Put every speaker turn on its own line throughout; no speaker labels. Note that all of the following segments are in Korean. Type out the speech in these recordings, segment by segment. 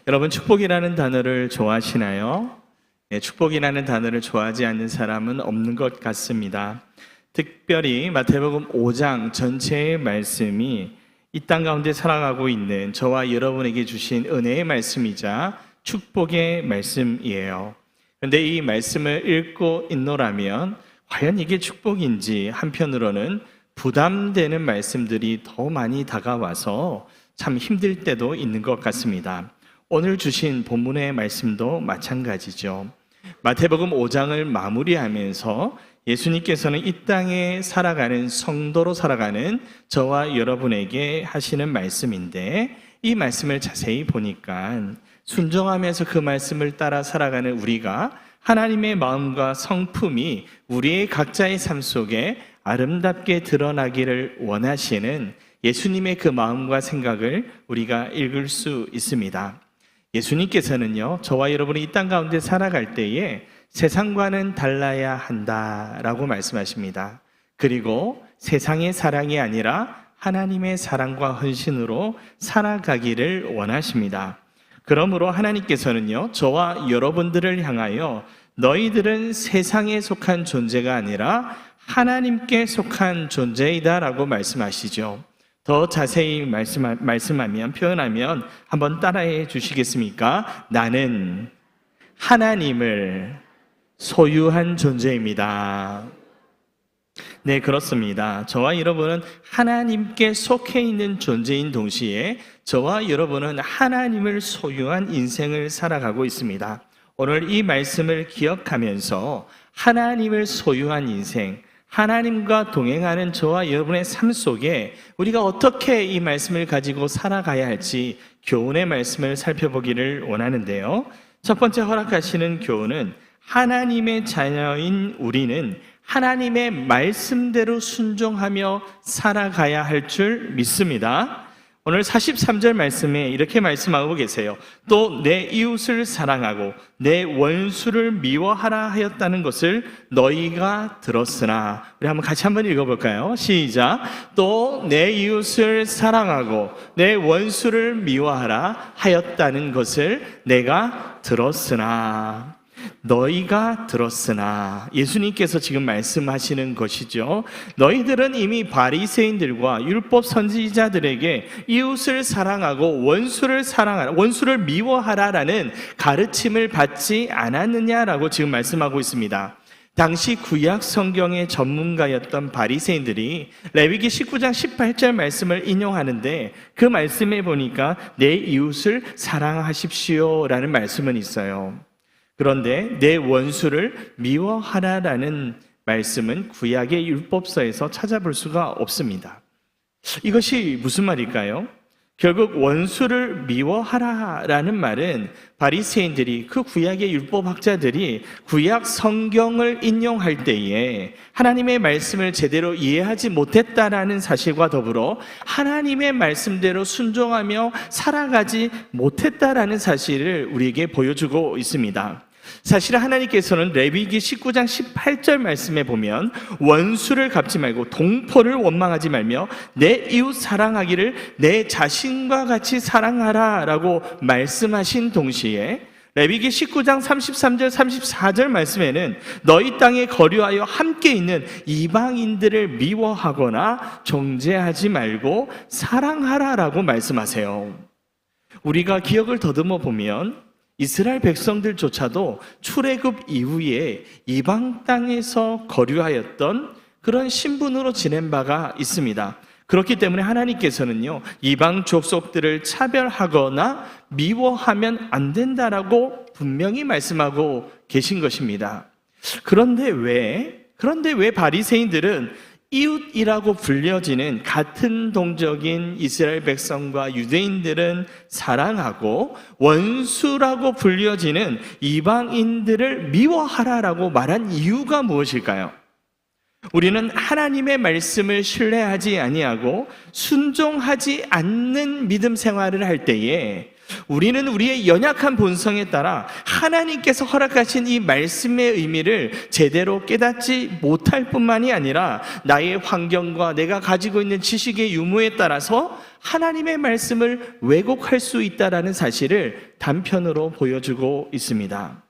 여러분, 축복이라는 단어를 좋아하시나요? 네, 축복이라는 단어를 좋아하지 않는 사람은 없는 것 같습니다. 특별히 마태복음 5장 전체의 말씀이 이 땅 가운데 살아가고 있는 저와 여러분에게 주신 은혜의 말씀이자 축복의 말씀이에요. 그런데 이 말씀을 읽고 있노라면 과연 이게 축복인지 한편으로는 부담되는 말씀들이 더 많이 다가와서 참 힘들 때도 있는 것 같습니다. 오늘 주신 본문의 말씀도 마찬가지죠. 마태복음 5장을 마무리하면서 예수님께서는 이 땅에 살아가는 성도로 살아가는 저와 여러분에게 하시는 말씀인데, 이 말씀을 자세히 보니까 순종하면서 그 말씀을 따라 살아가는 우리가 하나님의 마음과 성품이 우리의 각자의 삶 속에 아름답게 드러나기를 원하시는 예수님의 그 마음과 생각을 우리가 읽을 수 있습니다. 예수님께서는요, 저와 여러분이 이 땅 가운데 살아갈 때에 세상과는 달라야 한다라고 말씀하십니다. 그리고 세상의 사랑이 아니라 하나님의 사랑과 헌신으로 살아가기를 원하십니다. 그러므로 하나님께서는요, 저와 여러분들을 향하여 너희들은 세상에 속한 존재가 아니라 하나님께 속한 존재이다라고 말씀하시죠. 더 자세히 말씀하면, 표현하면 한번 따라해 주시겠습니까? 나는 하나님을 소유한 존재입니다. 네, 그렇습니다. 저와 여러분은 하나님께 속해 있는 존재인 동시에 저와 여러분은 하나님을 소유한 인생을 살아가고 있습니다. 오늘 이 말씀을 기억하면서 하나님을 소유한 인생, 하나님과 동행하는 저와 여러분의 삶 속에 우리가 어떻게 이 말씀을 가지고 살아가야 할지 교훈의 말씀을 살펴보기를 원하는데요. 첫 번째 허락하시는 교훈은 하나님의 자녀인 우리는 하나님의 말씀대로 순종하며 살아가야 할 줄 믿습니다. 오늘 43절 말씀에 이렇게 말씀하고 계세요. 또 내 이웃을 사랑하고 내 원수를 미워하라 하였다는 것을 너희가 들었으나. 우리 같이 한번 읽어볼까요? 시작. 또 내 이웃을 사랑하고 내 원수를 미워하라 하였다는 것을 내가 들었으나. 너희가 들었으나, 예수님께서 지금 말씀하시는 것이죠. 너희들은 이미 바리새인들과 율법 선지자들에게 이웃을 사랑하고 원수를 미워하라라는 가르침을 받지 않았느냐라고 지금 말씀하고 있습니다. 당시 구약 성경의 전문가였던 바리새인들이 레위기 19장 18절 말씀을 인용하는데, 그 말씀에 보니까 내 이웃을 사랑하십시오라는 말씀은 있어요. 그런데 내 원수를 미워하라라는 말씀은 구약의 율법서에서 찾아볼 수가 없습니다. 이것이 무슨 말일까요? 결국 원수를 미워하라라는 말은 바리새인들이, 그 구약의 율법학자들이 구약 성경을 인용할 때에 하나님의 말씀을 제대로 이해하지 못했다라는 사실과 더불어 하나님의 말씀대로 순종하며 살아가지 못했다라는 사실을 우리에게 보여주고 있습니다. 사실 하나님께서는 레위기 19장 18절 말씀에 보면 원수를 갚지 말고 동포를 원망하지 말며 내 이웃 사랑하기를 내 자신과 같이 사랑하라 라고 말씀하신 동시에 레위기 19장 33절 34절 말씀에는 너희 땅에 거류하여 함께 있는 이방인들을 미워하거나 정죄하지 말고 사랑하라 라고 말씀하세요. 우리가 기억을 더듬어 보면 이스라엘 백성들조차도 출애굽 이후에 이방 땅에서 거류하였던 그런 신분으로 지낸 바가 있습니다. 그렇기 때문에 하나님께서는요, 이방 족속들을 차별하거나 미워하면 안 된다라고 분명히 말씀하고 계신 것입니다. 그런데 왜 바리새인들은 이웃이라고 불려지는 같은 동족인 이스라엘 백성과 유대인들은 사랑하고 원수라고 불려지는 이방인들을 미워하라라고 말한 이유가 무엇일까요? 우리는 하나님의 말씀을 신뢰하지 아니하고 순종하지 않는 믿음 생활을 할 때에 우리는 우리의 연약한 본성에 따라 하나님께서 허락하신 이 말씀의 의미를 제대로 깨닫지 못할 뿐만이 아니라 나의 환경과 내가 가지고 있는 지식의 유무에 따라서 하나님의 말씀을 왜곡할 수 있다라는 사실을 단편으로 보여주고 있습니다.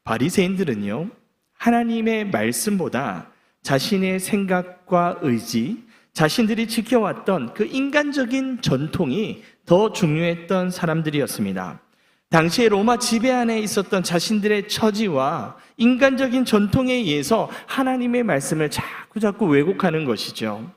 바리새인들은요, 하나님의 말씀보다 자신의 생각과 의지, 자신들이 지켜왔던 그 인간적인 전통이 더 중요했던 사람들이었습니다. 당시에 로마 지배 안에 있었던 자신들의 처지와 인간적인 전통에 의해서 하나님의 말씀을 자꾸 왜곡하는 것이죠.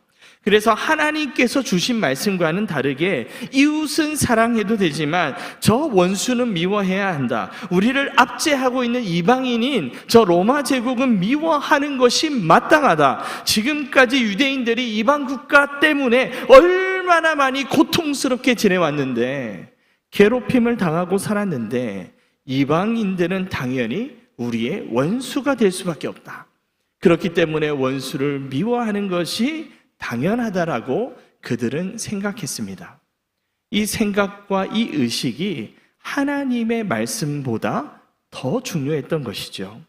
그래서 하나님께서 주신 말씀과는 다르게 이웃은 사랑해도 되지만 저 원수는 미워해야 한다. 우리를 압제하고 있는 이방인인 저 로마 제국은 미워하는 것이 마땅하다. 지금까지 유대인들이 이방 국가 때문에 얼마나 많이 고통스럽게 지내왔는데, 괴롭힘을 당하고 살았는데 이방인들은 당연히 우리의 원수가 될 수밖에 없다. 그렇기 때문에 원수를 미워하는 것이 당연하다라고 그들은 생각했습니다. 이 생각과 이 의식이 하나님의 말씀보다 더 중요했던 것이죠.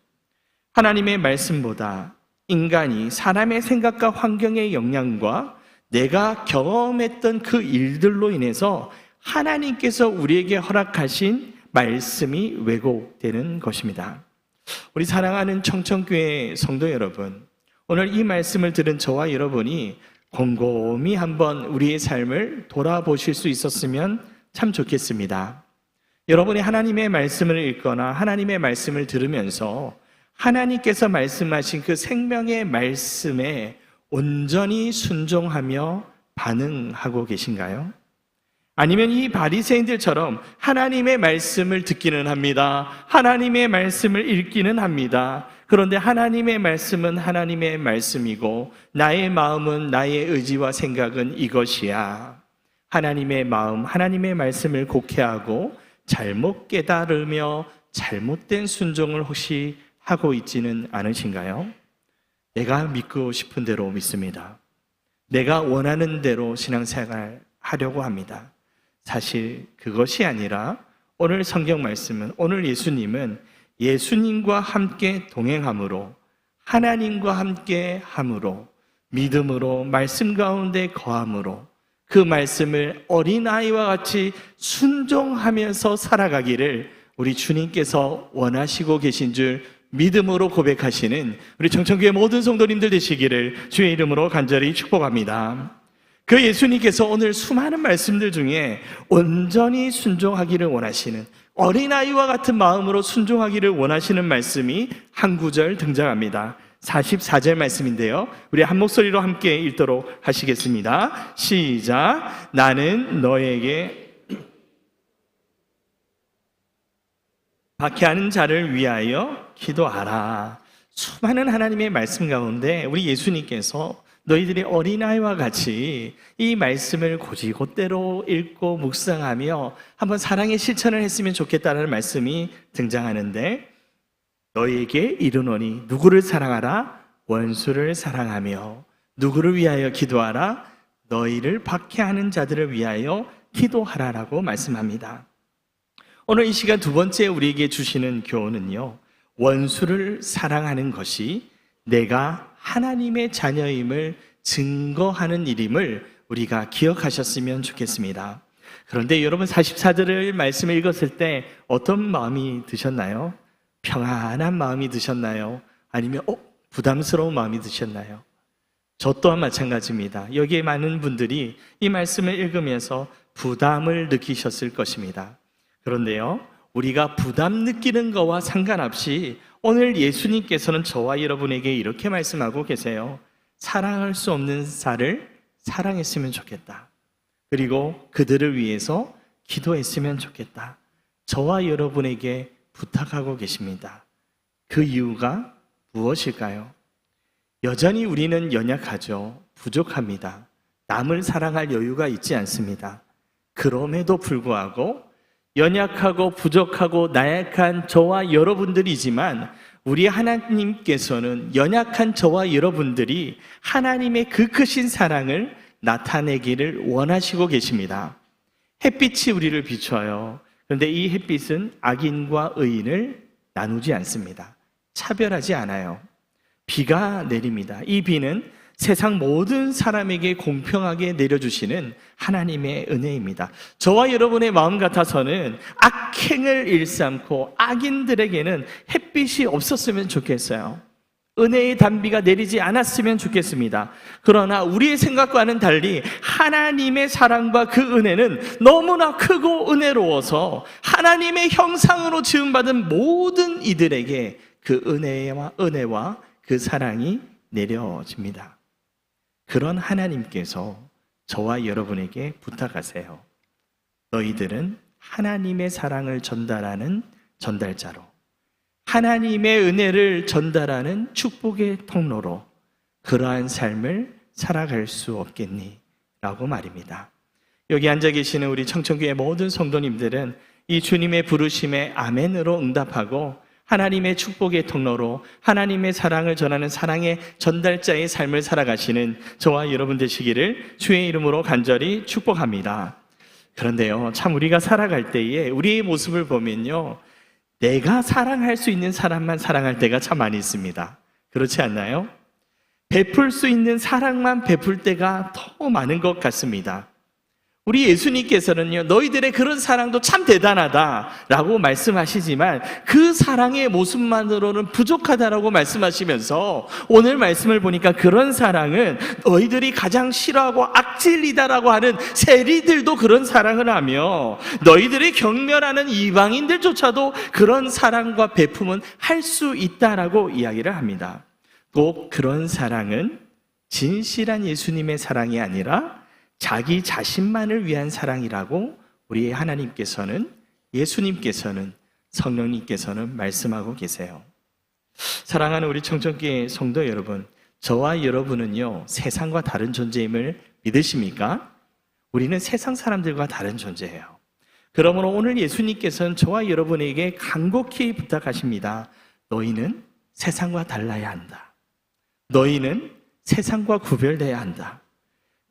하나님의 말씀보다 인간이 사람의 생각과 환경의 영향과 내가 경험했던 그 일들로 인해서 하나님께서 우리에게 허락하신 말씀이 왜곡되는 것입니다. 우리 사랑하는 청천교회 성도 여러분, 오늘 이 말씀을 들은 저와 여러분이 곰곰이 한번 우리의 삶을 돌아보실 수 있었으면 참 좋겠습니다. 여러분이 하나님의 말씀을 읽거나 하나님의 말씀을 들으면서 하나님께서 말씀하신 그 생명의 말씀에 온전히 순종하며 반응하고 계신가요? 아니면 이 바리새인들처럼 하나님의 말씀을 듣기는 합니다. 하나님의 말씀을 읽기는 합니다. 그런데 하나님의 말씀은 하나님의 말씀이고 나의 마음은 나의 의지와 생각은 이것이야. 하나님의 마음, 하나님의 말씀을 곡해하고 잘못 깨달으며 잘못된 순종을 혹시 하고 있지는 않으신가요? 내가 믿고 싶은 대로 믿습니다. 내가 원하는 대로 신앙생활 하려고 합니다. 사실 그것이 아니라 오늘 성경 말씀은, 오늘 예수님은 예수님과 함께 동행함으로, 하나님과 함께 함으로, 믿음으로 말씀 가운데 거함으로 그 말씀을 어린아이와 같이 순종하면서 살아가기를 우리 주님께서 원하시고 계신 줄 믿음으로 고백하시는 우리 청천교회 모든 성도님들 되시기를 주의 이름으로 간절히 축복합니다. 그 예수님께서 오늘 수많은 말씀들 중에 온전히 순종하기를 원하시는, 어린아이와 같은 마음으로 순종하기를 원하시는 말씀이 한 구절 등장합니다. 44절 말씀인데요, 우리 한 목소리로 함께 읽도록 하시겠습니다. 시작. 나는 너에게 박해하는 자를 위하여 기도하라. 수많은 하나님의 말씀 가운데 우리 예수님께서 너희들이 어린아이와 같이 이 말씀을 곧이곧대로 읽고 묵상하며 한번 사랑의 실천을 했으면 좋겠다는 말씀이 등장하는데, 너희에게 이르노니 누구를 사랑하라? 원수를 사랑하며. 누구를 위하여 기도하라? 너희를 박해하는 자들을 위하여 기도하라라고 말씀합니다. 오늘 이 시간 두 번째 우리에게 주시는 교훈은요, 원수를 사랑하는 것이 내가 하나님의 자녀임을 증거하는 일임을 우리가 기억하셨으면 좋겠습니다. 그런데 여러분, 44절을 말씀을 읽었을 때 어떤 마음이 드셨나요? 평안한 마음이 드셨나요? 아니면 부담스러운 마음이 드셨나요? 저 또한 마찬가지입니다. 여기에 많은 분들이 이 말씀을 읽으면서 부담을 느끼셨을 것입니다. 그런데요, 우리가 부담 느끼는 거와 상관없이 오늘 예수님께서는 저와 여러분에게 이렇게 말씀하고 계세요. 사랑할 수 없는 자를 사랑했으면 좋겠다. 그리고 그들을 위해서 기도했으면 좋겠다. 저와 여러분에게 부탁하고 계십니다. 그 이유가 무엇일까요? 여전히 우리는 연약하죠. 부족합니다. 남을 사랑할 여유가 있지 않습니다. 그럼에도 불구하고 연약하고 부족하고 나약한 저와 여러분들이지만 우리 하나님께서는 연약한 저와 여러분들이 하나님의 그 크신 사랑을 나타내기를 원하시고 계십니다. 햇빛이 우리를 비춰요. 그런데 이 햇빛은 악인과 의인을 나누지 않습니다. 차별하지 않아요. 비가 내립니다. 이 비는 세상 모든 사람에게 공평하게 내려주시는 하나님의 은혜입니다. 저와 여러분의 마음 같아서는 악행을 일삼고 악인들에게는 햇빛이 없었으면 좋겠어요. 은혜의 단비가 내리지 않았으면 좋겠습니다. 그러나 우리의 생각과는 달리 하나님의 사랑과 그 은혜는 너무나 크고 은혜로워서 하나님의 형상으로 지음받은 모든 이들에게 그 은혜와 그 사랑이 내려집니다. 그런 하나님께서 저와 여러분에게 부탁하세요. 너희들은 하나님의 사랑을 전달하는 전달자로, 하나님의 은혜를 전달하는 축복의 통로로 그러한 삶을 살아갈 수 없겠니? 라고 말입니다. 여기 앉아 계시는 우리 청천교회 모든 성도님들은 이 주님의 부르심에 아멘으로 응답하고 하나님의 축복의 통로로 하나님의 사랑을 전하는 사랑의 전달자의 삶을 살아가시는 저와 여러분 되시기를 주의 이름으로 간절히 축복합니다. 그런데요, 참 우리가 살아갈 때에 우리의 모습을 보면요, 내가 사랑할 수 있는 사람만 사랑할 때가 참 많이 있습니다. 그렇지 않나요? 베풀 수 있는 사랑만 베풀 때가 더 많은 것 같습니다. 우리 예수님께서는요, 너희들의 그런 사랑도 참 대단하다라고 말씀하시지만 그 사랑의 모습만으로는 부족하다라고 말씀하시면서 오늘 말씀을 보니까 그런 사랑은 너희들이 가장 싫어하고 악질이다라고 하는 세리들도 그런 사랑을 하며 너희들이 경멸하는 이방인들조차도 그런 사랑과 베품은 할 수 있다라고 이야기를 합니다. 꼭 그런 사랑은 진실한 예수님의 사랑이 아니라 자기 자신만을 위한 사랑이라고 우리 하나님께서는, 예수님께서는, 성령님께서는 말씀하고 계세요. 사랑하는 우리 청천교회 성도 여러분, 저와 여러분은요, 세상과 다른 존재임을 믿으십니까? 우리는 세상 사람들과 다른 존재예요. 그러므로 오늘 예수님께서는 저와 여러분에게 간곡히 부탁하십니다. 너희는 세상과 달라야 한다. 너희는 세상과 구별돼야 한다.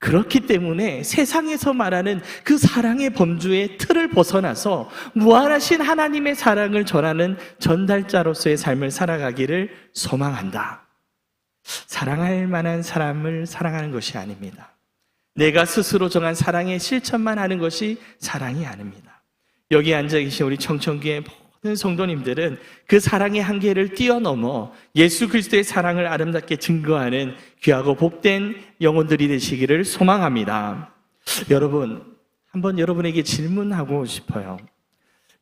그렇기 때문에 세상에서 말하는 그 사랑의 범주의 틀을 벗어나서 무한하신 하나님의 사랑을 전하는 전달자로서의 삶을 살아가기를 소망한다. 사랑할 만한 사람을 사랑하는 것이 아닙니다. 내가 스스로 정한 사랑의 실천만 하는 것이 사랑이 아닙니다. 여기 앉아 계신 우리 청천교회 모든 성도님들은 그 사랑의 한계를 뛰어넘어 예수 그리스도의 사랑을 아름답게 증거하는 귀하고 복된 영혼들이 되시기를 소망합니다. 여러분, 한번 여러분에게 질문하고 싶어요.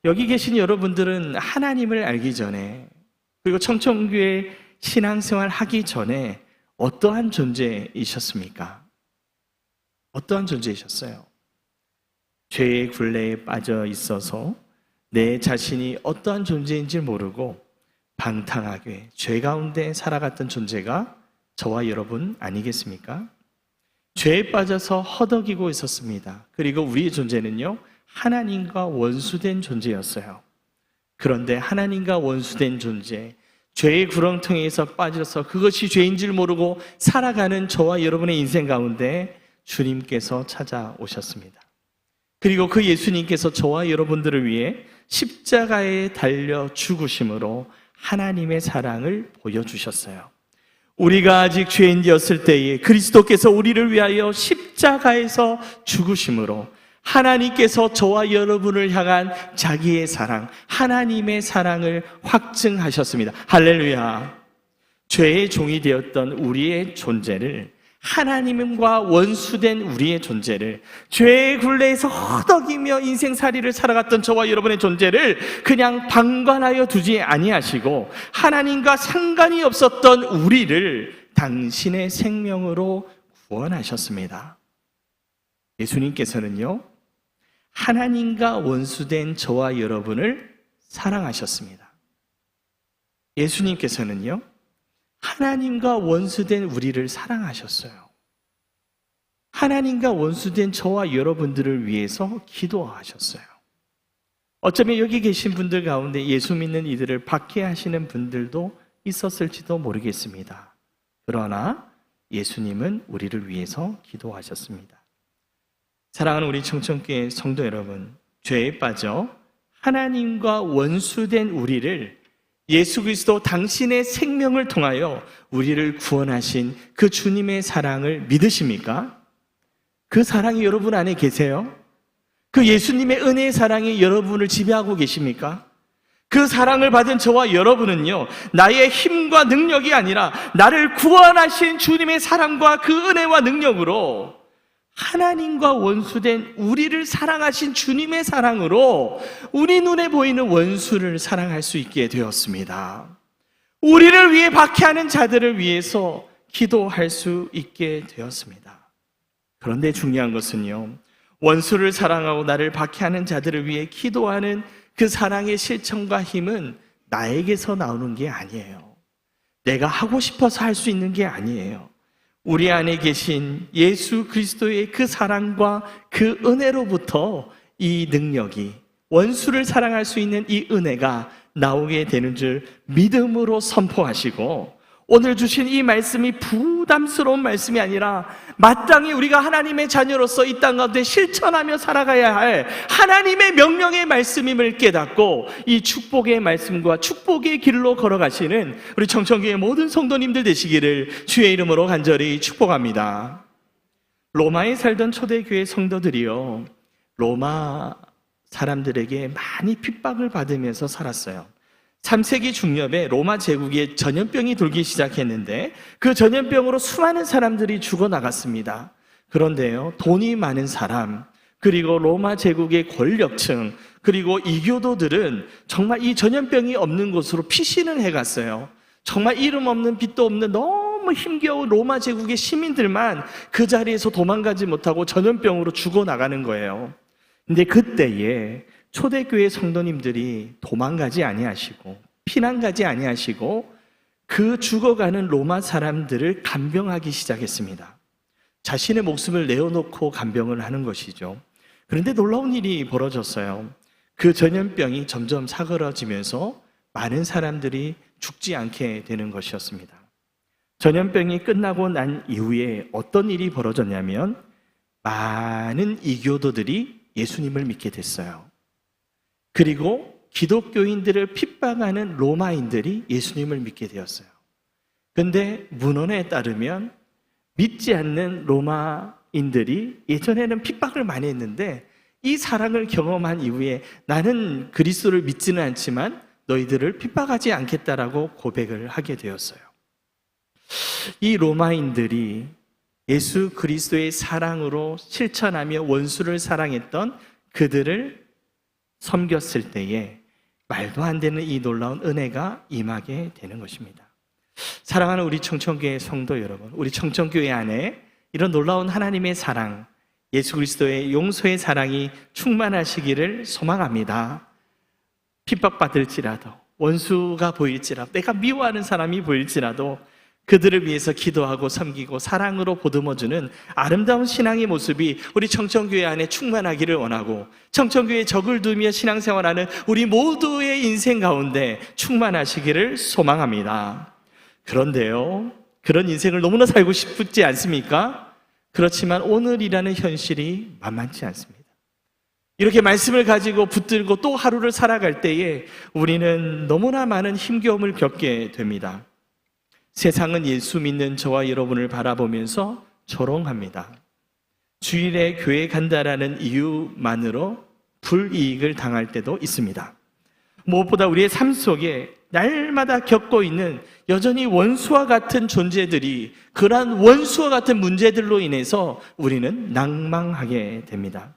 여기 계신 여러분들은 하나님을 알기 전에, 그리고 청천교회 신앙생활 하기 전에 어떠한 존재이셨습니까? 어떠한 존재이셨어요? 죄의 굴레에 빠져 있어서 내 자신이 어떠한 존재인지 모르고 방탕하게 죄 가운데 살아갔던 존재가 저와 여러분 아니겠습니까? 죄에 빠져서 허덕이고 있었습니다. 그리고 우리의 존재는요, 하나님과 원수된 존재였어요. 그런데 하나님과 원수된 존재, 죄의 구렁텅이에서 빠져서 그것이 죄인 줄 모르고 살아가는 저와 여러분의 인생 가운데 주님께서 찾아오셨습니다. 그리고 그 예수님께서 저와 여러분들을 위해 십자가에 달려 죽으심으로 하나님의 사랑을 보여주셨어요. 우리가 아직 죄인이었을 때에 그리스도께서 우리를 위하여 십자가에서 죽으심으로 하나님께서 저와 여러분을 향한 자기의 사랑, 하나님의 사랑을 확증하셨습니다. 할렐루야. 죄의 종이 되었던 우리의 존재를, 하나님과 원수된 우리의 존재를, 죄의 굴레에서 허덕이며 인생살이를 살아갔던 저와 여러분의 존재를 그냥 방관하여 두지 아니하시고 하나님과 상관이 없었던 우리를 당신의 생명으로 구원하셨습니다. 예수님께서는요, 하나님과 원수된 저와 여러분을 사랑하셨습니다. 예수님께서는요, 하나님과 원수된 우리를 사랑하셨어요. 하나님과 원수된 저와 여러분들을 위해서 기도하셨어요. 어쩌면 여기 계신 분들 가운데 예수 믿는 이들을 박해하시는 분들도 있었을지도 모르겠습니다. 그러나 예수님은 우리를 위해서 기도하셨습니다. 사랑하는 우리 청천교회 성도 여러분, 죄에 빠져 하나님과 원수된 우리를 예수 그리스도 당신의 생명을 통하여 우리를 구원하신 그 주님의 사랑을 믿으십니까? 그 사랑이 여러분 안에 계세요? 그 예수님의 은혜의 사랑이 여러분을 지배하고 계십니까? 그 사랑을 받은 저와 여러분은요, 나의 힘과 능력이 아니라 나를 구원하신 주님의 사랑과 그 은혜와 능력으로 하나님과 원수된 우리를 사랑하신 주님의 사랑으로 우리 눈에 보이는 원수를 사랑할 수 있게 되었습니다. 우리를 위해 박해하는 자들을 위해서 기도할 수 있게 되었습니다. 그런데 중요한 것은요, 원수를 사랑하고 나를 박해하는 자들을 위해 기도하는 그 사랑의 실천과 힘은 나에게서 나오는 게 아니에요. 내가 하고 싶어서 할 수 있는 게 아니에요. 우리 안에 계신 예수 그리스도의 그 사랑과 그 은혜로부터 이 능력이, 원수를 사랑할 수 있는 이 은혜가 나오게 되는 줄 믿음으로 선포하시고, 오늘 주신 이 말씀이 부담스러운 말씀이 아니라 마땅히 우리가 하나님의 자녀로서 이 땅 가운데 실천하며 살아가야 할 하나님의 명령의 말씀임을 깨닫고 이 축복의 말씀과 축복의 길로 걸어가시는 우리 청천교회 모든 성도님들 되시기를 주의 이름으로 간절히 축복합니다. 로마에 살던 초대교회 성도들이요, 로마 사람들에게 많이 핍박을 받으면서 살았어요. 3세기 중엽에 로마 제국에 전염병이 돌기 시작했는데 그 전염병으로 수많은 사람들이 죽어나갔습니다. 그런데요, 돈이 많은 사람, 그리고 로마 제국의 권력층, 그리고 이교도들은 정말 이 전염병이 없는 곳으로 피신을 해갔어요. 정말 이름 없는 빚도 없는 너무 힘겨운 로마 제국의 시민들만 그 자리에서 도망가지 못하고 전염병으로 죽어나가는 거예요. 근데 그때에 초대교회 성도님들이 도망가지 아니하시고 피난가지 아니하시고 그 죽어가는 로마 사람들을 간병하기 시작했습니다. 자신의 목숨을 내어놓고 간병을 하는 것이죠. 그런데 놀라운 일이 벌어졌어요. 그 전염병이 점점 사그러지면서 많은 사람들이 죽지 않게 되는 것이었습니다. 전염병이 끝나고 난 이후에 어떤 일이 벌어졌냐면 많은 이교도들이 예수님을 믿게 됐어요. 그리고 기독교인들을 핍박하는 로마인들이 예수님을 믿게 되었어요. 그런데 문헌에 따르면 믿지 않는 로마인들이 예전에는 핍박을 많이 했는데 이 사랑을 경험한 이후에 나는 그리스도를 믿지는 않지만 너희들을 핍박하지 않겠다라고 고백을 하게 되었어요. 이 로마인들이 예수 그리스도의 사랑으로 실천하며 원수를 사랑했던 그들을 섬겼을 때에 말도 안 되는 이 놀라운 은혜가 임하게 되는 것입니다. 사랑하는 우리 청천교회 성도 여러분, 우리 청천교회 안에 이런 놀라운 하나님의 사랑, 예수 그리스도의 용서의 사랑이 충만하시기를 소망합니다. 핍박받을지라도, 원수가 보일지라도, 내가 미워하는 사람이 보일지라도 그들을 위해서 기도하고 섬기고 사랑으로 보듬어주는 아름다운 신앙의 모습이 우리 청천교회 안에 충만하기를 원하고, 청천교회에 적을 두며 신앙생활하는 우리 모두의 인생 가운데 충만하시기를 소망합니다. 그런데요, 그런 인생을 너무나 살고 싶지 않습니까? 그렇지만 오늘이라는 현실이 만만치 않습니다. 이렇게 말씀을 가지고 붙들고 또 하루를 살아갈 때에 우리는 너무나 많은 힘겨움을 겪게 됩니다. 세상은 예수 믿는 저와 여러분을 바라보면서 조롱합니다. 주일에 교회 간다라는 이유만으로 불이익을 당할 때도 있습니다. 무엇보다 우리의 삶 속에 날마다 겪고 있는 여전히 원수와 같은 존재들이, 그러한 원수와 같은 문제들로 인해서 우리는 낭망하게 됩니다.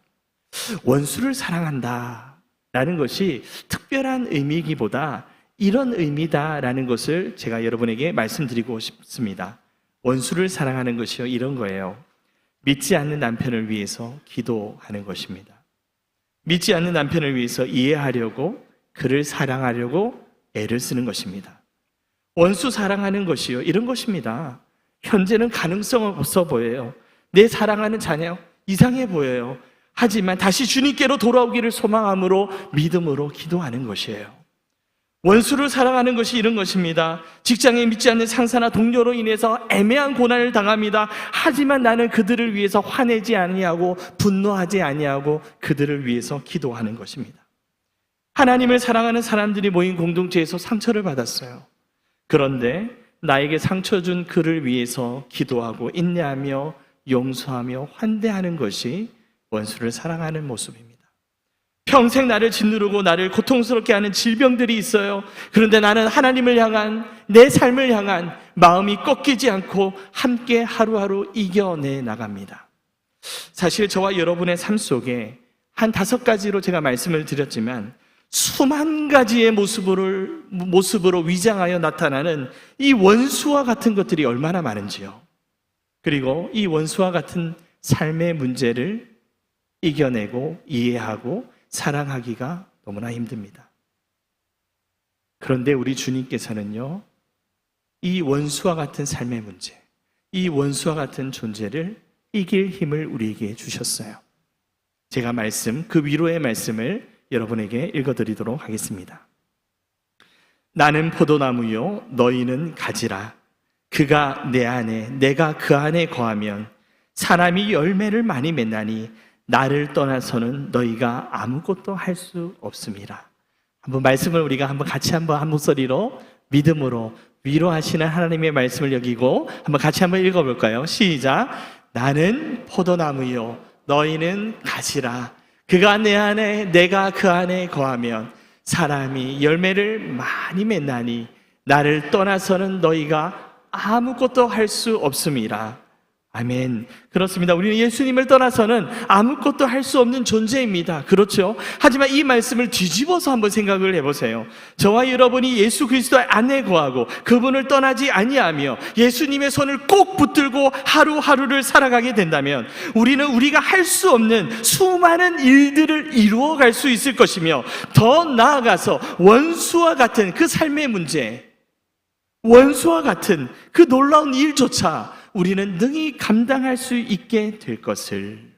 원수를 사랑한다라는 것이 특별한 의미이기보다 이런 의미다라는 것을 제가 여러분에게 말씀드리고 싶습니다. 원수를 사랑하는 것이요, 이런 거예요. 믿지 않는 남편을 위해서 기도하는 것입니다. 믿지 않는 남편을 위해서 이해하려고, 그를 사랑하려고 애를 쓰는 것입니다. 원수 사랑하는 것이요, 이런 것입니다. 현재는 가능성 없어 보여요. 내 사랑하는 자녀 이상해 보여요. 하지만 다시 주님께로 돌아오기를 소망함으로 믿음으로 기도하는 것이에요. 원수를 사랑하는 것이 이런 것입니다. 직장에 믿지 않는 상사나 동료로 인해서 애매한 고난을 당합니다. 하지만 나는 그들을 위해서 화내지 아니하고 분노하지 아니하고 그들을 위해서 기도하는 것입니다. 하나님을 사랑하는 사람들이 모인 공동체에서 상처를 받았어요. 그런데 나에게 상처 준 그를 위해서 기도하고 인내하며 용서하며 환대하는 것이 원수를 사랑하는 모습입니다. 평생 나를 짓누르고 나를 고통스럽게 하는 질병들이 있어요. 그런데 나는 하나님을 향한, 내 삶을 향한 마음이 꺾이지 않고 함께 하루하루 이겨내 나갑니다. 사실 저와 여러분의 삶 속에 한 5가지로 제가 말씀을 드렸지만 수만 가지의 모습으로 위장하여 나타나는 이 원수와 같은 것들이 얼마나 많은지요. 그리고 이 원수와 같은 삶의 문제를 이겨내고 이해하고 사랑하기가 너무나 힘듭니다. 그런데 우리 주님께서는요, 이 원수와 같은 삶의 문제, 이 원수와 같은 존재를 이길 힘을 우리에게 주셨어요. 제가 그 위로의 말씀을 여러분에게 읽어드리도록 하겠습니다. 나는 포도나무요, 너희는 가지라. 그가 내 안에, 내가 그 안에 거하면 사람이 열매를 많이 맺나니 나를 떠나서는 너희가 아무것도 할 수 없음이라. 한번 말씀을 우리가 같이 한 목소리로 믿음으로 위로하시는 하나님의 말씀을 여기고 한번 같이 한번 읽어볼까요? 시작. 나는 포도나무요, 너희는 가지라. 그가 내 안에, 내가 그 안에 거하면 사람이 열매를 많이 맺나니 나를 떠나서는 너희가 아무것도 할 수 없음이라. 아멘. 그렇습니다. 우리는 예수님을 떠나서는 아무것도 할 수 없는 존재입니다. 그렇죠? 하지만 이 말씀을 뒤집어서 한번 생각을 해보세요. 저와 여러분이 예수 그리스도 안에 거하고 그분을 떠나지 아니하며 예수님의 손을 꼭 붙들고 하루하루를 살아가게 된다면 우리는 우리가 할 수 없는 수많은 일들을 이루어갈 수 있을 것이며, 더 나아가서 원수와 같은 그 삶의 문제, 원수와 같은 그 놀라운 일조차 우리는 능히 감당할 수 있게 될 것을,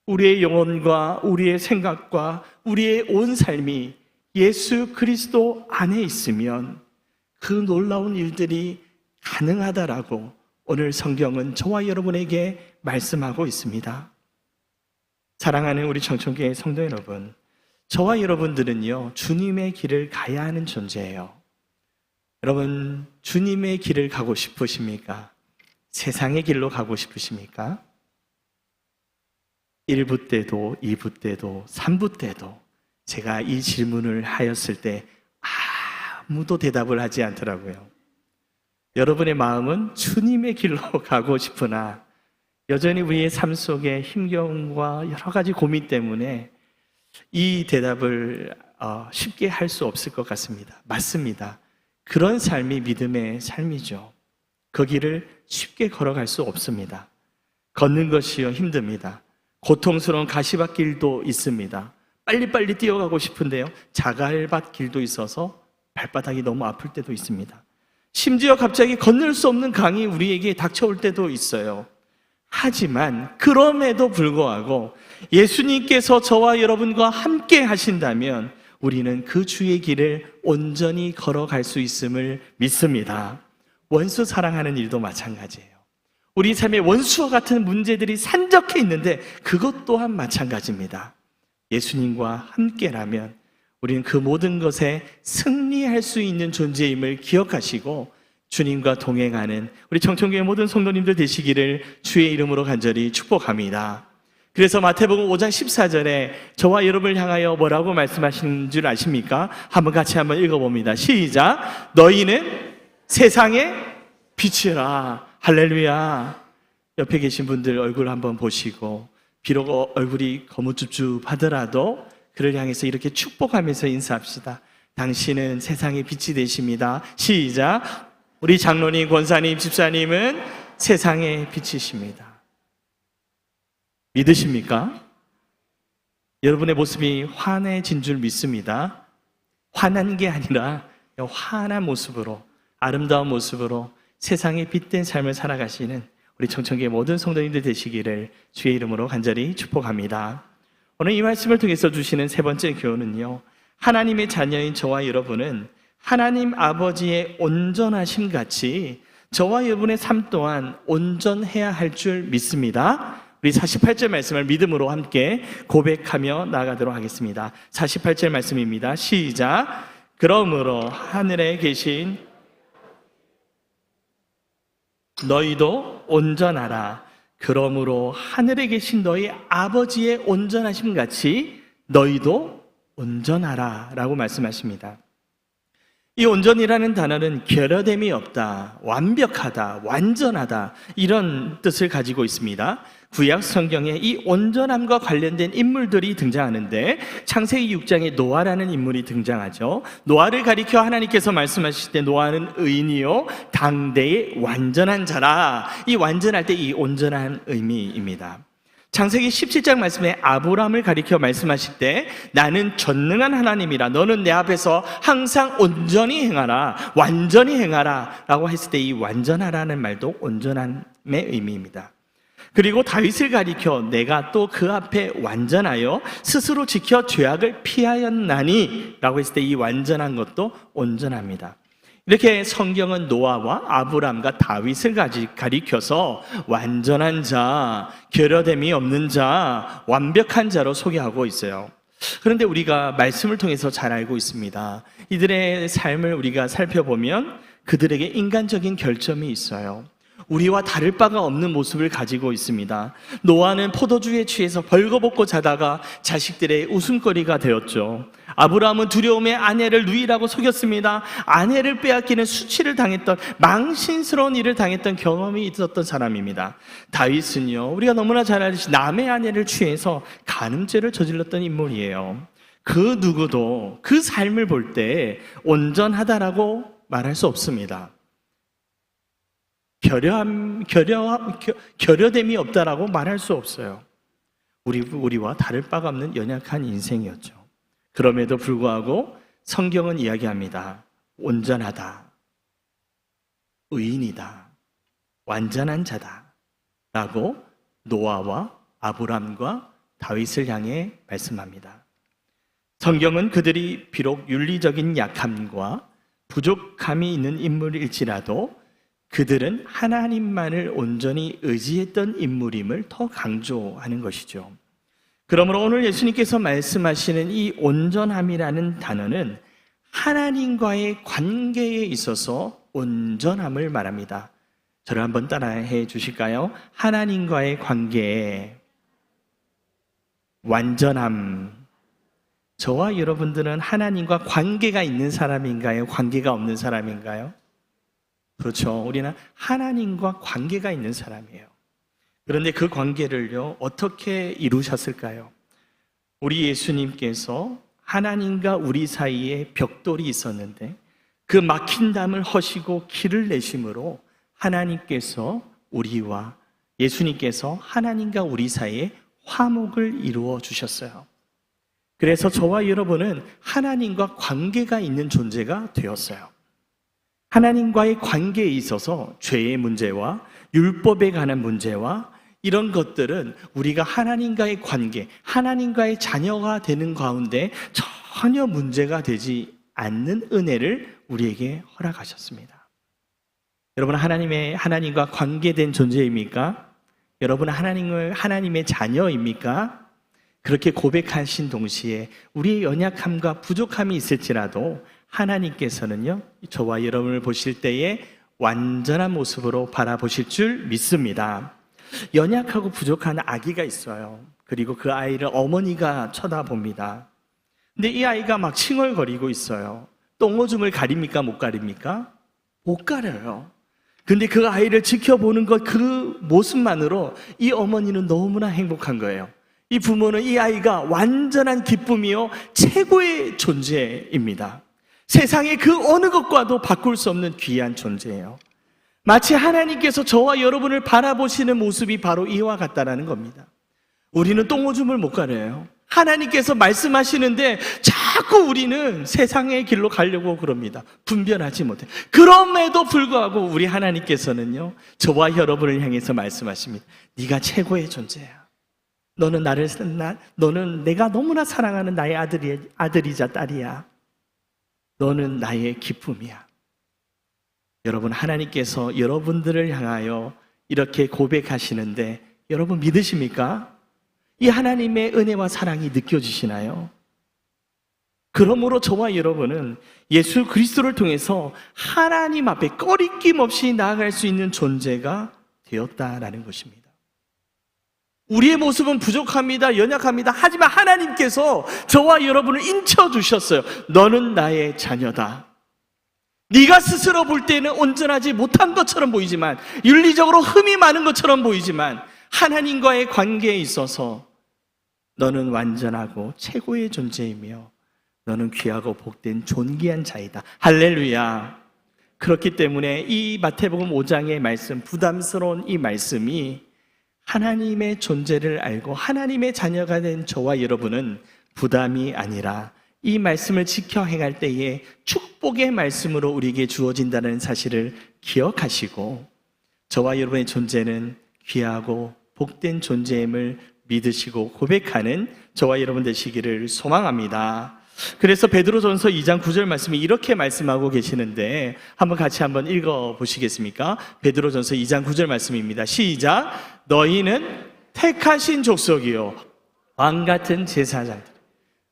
우리의 영혼과 우리의 생각과 우리의 온 삶이 예수 그리스도 안에 있으면 그 놀라운 일들이 가능하다라고 오늘 성경은 저와 여러분에게 말씀하고 있습니다. 사랑하는 우리 청천교회 성도 여러분, 저와 여러분들은요, 주님의 길을 가야 하는 존재예요. 여러분, 주님의 길을 가고 싶으십니까? 세상의 길로 가고 싶으십니까? 1부 때도 2부 때도 3부 때도 제가 이 질문을 하였을 때 아무도 대답을 하지 않더라고요. 여러분의 마음은 주님의 길로 가고 싶으나 여전히 우리의 삶 속에 힘겨움과 여러 가지 고민 때문에 이 대답을 쉽게 할 수 없을 것 같습니다. 맞습니다. 그런 삶이 믿음의 삶이죠. 그 길을 쉽게 걸어갈 수 없습니다. 걷는 것이요 힘듭니다. 고통스러운 가시밭길도 있습니다. 빨리빨리 뛰어가고 싶은데요, 자갈밭 길도 있어서 발바닥이 너무 아플 때도 있습니다. 심지어 갑자기 건널 수 없는 강이 우리에게 닥쳐올 때도 있어요. 하지만 그럼에도 불구하고 예수님께서 저와 여러분과 함께 하신다면 우리는 그 주의 길을 온전히 걸어갈 수 있음을 믿습니다. 원수 사랑하는 일도 마찬가지예요. 우리 삶에 원수와 같은 문제들이 산적해 있는데 그것 또한 마찬가지입니다. 예수님과 함께라면 우리는 그 모든 것에 승리할 수 있는 존재임을 기억하시고 주님과 동행하는 우리 청천교회 모든 성도님들 되시기를 주의 이름으로 간절히 축복합니다. 그래서 마태복음 5장 14절에 저와 여러분을 향하여 뭐라고 말씀하시는 줄 아십니까? 한번 같이 한번 읽어봅니다. 시작. 너희는 세상의 빛이라. 할렐루야. 옆에 계신 분들 얼굴 한번 보시고, 비록 얼굴이 거무줍줍하더라도 그를 향해서 이렇게 축복하면서 인사합시다. 당신은 세상의 빛이 되십니다. 시작. 우리 장로님, 권사님, 집사님은 세상의 빛이십니다. 믿으십니까? 여러분의 모습이 환해진 줄 믿습니다. 화난 게 아니라 환한 모습으로, 아름다운 모습으로 세상에 빛된 삶을 살아가시는 우리 청천교회 모든 성도님들 되시기를 주의 이름으로 간절히 축복합니다. 오늘 이 말씀을 통해서 주시는 세 번째 교훈은요, 하나님의 자녀인 저와 여러분은 하나님 아버지의 온전하심 같이 저와 여러분의 삶 또한 온전해야 할 줄 믿습니다. 우리 48절 말씀을 믿음으로 함께 고백하며 나아가도록 하겠습니다. 48절 말씀입니다. 시작. 그러므로 하늘에 계신 너희도 온전하라. 그러므로 하늘에 계신 너희 아버지의 온전하심 같이 너희도 온전하라 라고 말씀하십니다. 이 온전이라는 단어는 결여됨이 없다, 완벽하다, 완전하다 이런 뜻을 가지고 있습니다. 구약 성경에 이 온전함과 관련된 인물들이 등장하는데 창세기 6장에 노아라는 인물이 등장하죠. 노아를 가리켜 하나님께서 말씀하실 때 노아는 의인이요 당대의 완전한 자라. 이 완전할 때 이 온전한 의미입니다. 창세기 17장 말씀에 아브라함을 가리켜 말씀하실 때 나는 전능한 하나님이라 너는 내 앞에서 항상 온전히 행하라, 완전히 행하라 라고 했을 때 이 완전하라는 말도 온전함의 의미입니다. 그리고 다윗을 가리켜 내가 또 그 앞에 완전하여 스스로 지켜 죄악을 피하였나니 라고 했을 때 이 완전한 것도 온전합니다. 이렇게 성경은 노아와 아브람과 다윗을 가리켜서 완전한 자, 결여됨이 없는 자, 완벽한 자로 소개하고 있어요. 그런데 우리가 말씀을 통해서 잘 알고 있습니다. 이들의 삶을 우리가 살펴보면 그들에게 인간적인 결점이 있어요. 우리와 다를 바가 없는 모습을 가지고 있습니다. 노아는 포도주에 취해서 벌거벗고 자다가 자식들의 웃음거리가 되었죠. 아브라함은 두려움에 아내를 누이라고 속였습니다. 아내를 빼앗기는 수치를 당했던 망신스러운 일을 당했던 경험이 있었던 사람입니다. 다윗은요, 우리가 너무나 잘 알듯이 남의 아내를 취해서 간음죄를 저질렀던 인물이에요. 그 누구도 그 삶을 볼 때 온전하다라고 말할 수 없습니다. 결여됨이 없다라고 말할 수 없어요. 우리와 다를 바가 없는 연약한 인생이었죠. 그럼에도 불구하고 성경은 이야기합니다. 온전하다, 의인이다, 완전한 자다 라고 노아와 아브람과 다윗을 향해 말씀합니다. 성경은 그들이 비록 윤리적인 약함과 부족함이 있는 인물일지라도 그들은 하나님만을 온전히 의지했던 인물임을 더 강조하는 것이죠. 그러므로 오늘 예수님께서 말씀하시는 이 온전함이라는 단어는 하나님과의 관계에 있어서 온전함을 말합니다. 저를 한번 따라해 주실까요? 하나님과의 관계에 완전함. 저와 여러분들은 하나님과 관계가 있는 사람인가요? 관계가 없는 사람인가요? 그렇죠. 우리는 하나님과 관계가 있는 사람이에요. 그런데 그 관계를요, 어떻게 이루셨을까요? 우리 예수님께서 하나님과 우리 사이에 벽돌이 있었는데 그 막힌 담을 허시고 길을 내심으로 하나님께서 우리와 예수님께서 하나님과 우리 사이에 화목을 이루어 주셨어요. 그래서 저와 여러분은 하나님과 관계가 있는 존재가 되었어요. 하나님과의 관계에 있어서 죄의 문제와 율법에 관한 문제와 이런 것들은 우리가 하나님과의 관계, 하나님과의 자녀가 되는 가운데 전혀 문제가 되지 않는 은혜를 우리에게 허락하셨습니다. 여러분, 하나님과 관계된 존재입니까? 여러분은 하나님의 자녀입니까? 그렇게 고백하신 동시에 우리의 연약함과 부족함이 있을지라도 하나님께서는요, 저와 여러분을 보실 때에 완전한 모습으로 바라보실 줄 믿습니다. 연약하고 부족한 아기가 있어요. 그리고 그 아이를 어머니가 쳐다봅니다. 근데 이 아이가 막 칭얼거리고 있어요. 똥오줌을 가립니까? 못 가립니까? 못 가려요. 근데 그 아이를 지켜보는 것, 그 모습만으로 이 어머니는 너무나 행복한 거예요. 이 부모는 이 아이가 완전한 기쁨이요 최고의 존재입니다. 세상의 그 어느 것과도 바꿀 수 없는 귀한 존재예요. 마치 하나님께서 저와 여러분을 바라보시는 모습이 바로 이와 같다라는 겁니다. 우리는 똥오줌을 못 가려요. 하나님께서 말씀하시는데 자꾸 우리는 세상의 길로 가려고 그럽니다. 분별하지 못해. 그럼에도 불구하고 우리 하나님께서는요, 저와 여러분을 향해서 말씀하십니다. 네가 최고의 존재야. 너는 내가 너무나 사랑하는 나의 아들이자 딸이야. 너는 나의 기쁨이야. 여러분, 하나님께서 여러분들을 향하여 이렇게 고백하시는데 여러분 믿으십니까? 이 하나님의 은혜와 사랑이 느껴지시나요? 그러므로 저와 여러분은 예수 그리스도를 통해서 하나님 앞에 꺼리낌 없이 나아갈 수 있는 존재가 되었다라는 것입니다. 우리의 모습은 부족합니다. 연약합니다. 하지만 하나님께서 저와 여러분을 인쳐주셨어요. 너는 나의 자녀다. 네가 스스로 볼 때는 온전하지 못한 것처럼 보이지만, 윤리적으로 흠이 많은 것처럼 보이지만, 하나님과의 관계에 있어서 너는 완전하고 최고의 존재이며 너는 귀하고 복된 존귀한 자이다. 할렐루야. 그렇기 때문에 이 마태복음 5장의 말씀, 부담스러운 이 말씀이 하나님의 존재를 알고 하나님의 자녀가 된 저와 여러분은 부담이 아니라 이 말씀을 지켜 행할 때에 축복의 말씀으로 우리에게 주어진다는 사실을 기억하시고, 저와 여러분의 존재는 귀하고 복된 존재임을 믿으시고 고백하는 저와 여러분 되시기를 소망합니다. 그래서 베드로전서 2장 9절 말씀이 이렇게 말씀하고 계시는데 같이 한번 읽어보시겠습니까? 베드로전서 2장 9절 말씀입니다. 시작. 너희는 택하신 족속이요 왕같은 제사장들,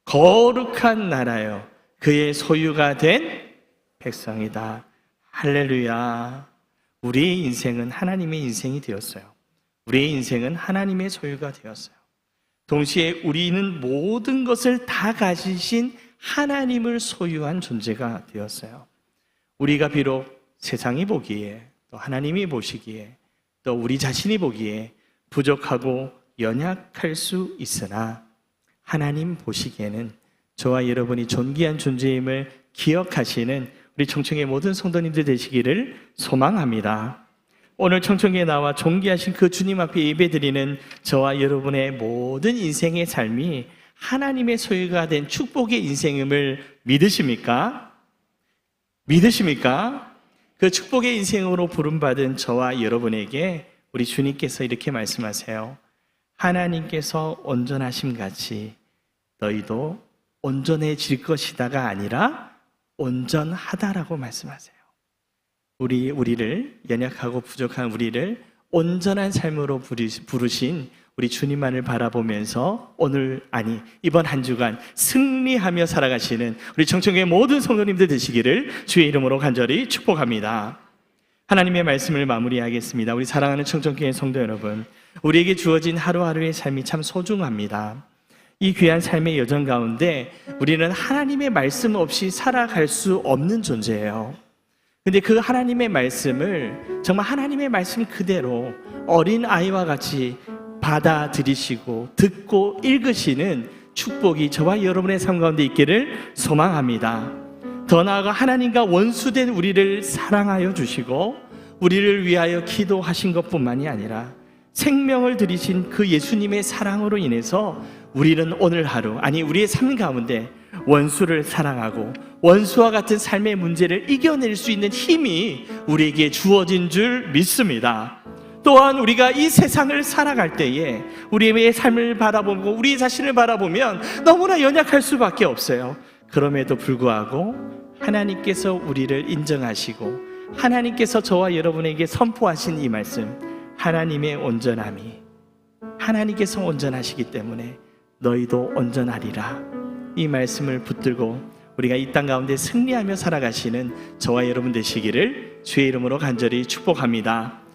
거룩한 나라요 그의 소유가 된 백성이다. 할렐루야. 우리의 인생은 하나님의 인생이 되었어요. 우리의 인생은 하나님의 소유가 되었어요. 동시에 우리는 모든 것을 다 가지신 하나님을 소유한 존재가 되었어요. 우리가 비록 세상이 보기에, 또 하나님이 보시기에, 또 우리 자신이 보기에 부족하고 연약할 수 있으나 하나님 보시기에는 저와 여러분이 존귀한 존재임을 기억하시는 우리 청청의 모든 성도님들 되시기를 소망합니다. 오늘 청청에 나와 존귀하신 그 주님 앞에 예배드리는 저와 여러분의 모든 인생의 삶이 하나님의 소유가 된 축복의 인생임을 믿으십니까? 믿으십니까? 그 축복의 인생으로 부름받은 저와 여러분에게 우리 주님께서 이렇게 말씀하세요. 하나님께서 온전하심 같이 너희도 온전해질 것이다가 아니라 온전하다라고 말씀하세요. 우리를, 연약하고 부족한 우리를 온전한 삶으로 부르신 우리 주님만을 바라보면서 이번 한 주간 승리하며 살아가시는 우리 청청교회 모든 성도님들 되시기를 주의 이름으로 간절히 축복합니다. 하나님의 말씀을 마무리하겠습니다. 우리 사랑하는 청청교회 성도 여러분, 우리에게 주어진 하루하루의 삶이 참 소중합니다. 이 귀한 삶의 여정 가운데 우리는 하나님의 말씀 없이 살아갈 수 없는 존재예요. 근데 그 하나님의 말씀을 정말 하나님의 말씀 그대로 어린 아이와 같이 받아들이시고 듣고 읽으시는 축복이 저와 여러분의 삶 가운데 있기를 소망합니다. 더 나아가 하나님과 원수된 우리를 사랑하여 주시고 우리를 위하여 기도하신 것뿐만이 아니라 생명을 들이신 그 예수님의 사랑으로 인해서 우리는 오늘 하루, 우리의 삶 가운데 원수를 사랑하고 원수와 같은 삶의 문제를 이겨낼 수 있는 힘이 우리에게 주어진 줄 믿습니다. 또한 우리가 이 세상을 살아갈 때에 우리의 삶을 바라보고 우리 자신을 바라보면 너무나 연약할 수밖에 없어요. 그럼에도 불구하고 하나님께서 우리를 인정하시고 하나님께서 저와 여러분에게 선포하신 이 말씀, 하나님의 온전함이, 하나님께서 온전하시기 때문에 너희도 온전하리라, 이 말씀을 붙들고 우리가 이 땅 가운데 승리하며 살아가시는 저와 여러분 되시기를 주의 이름으로 간절히 축복합니다.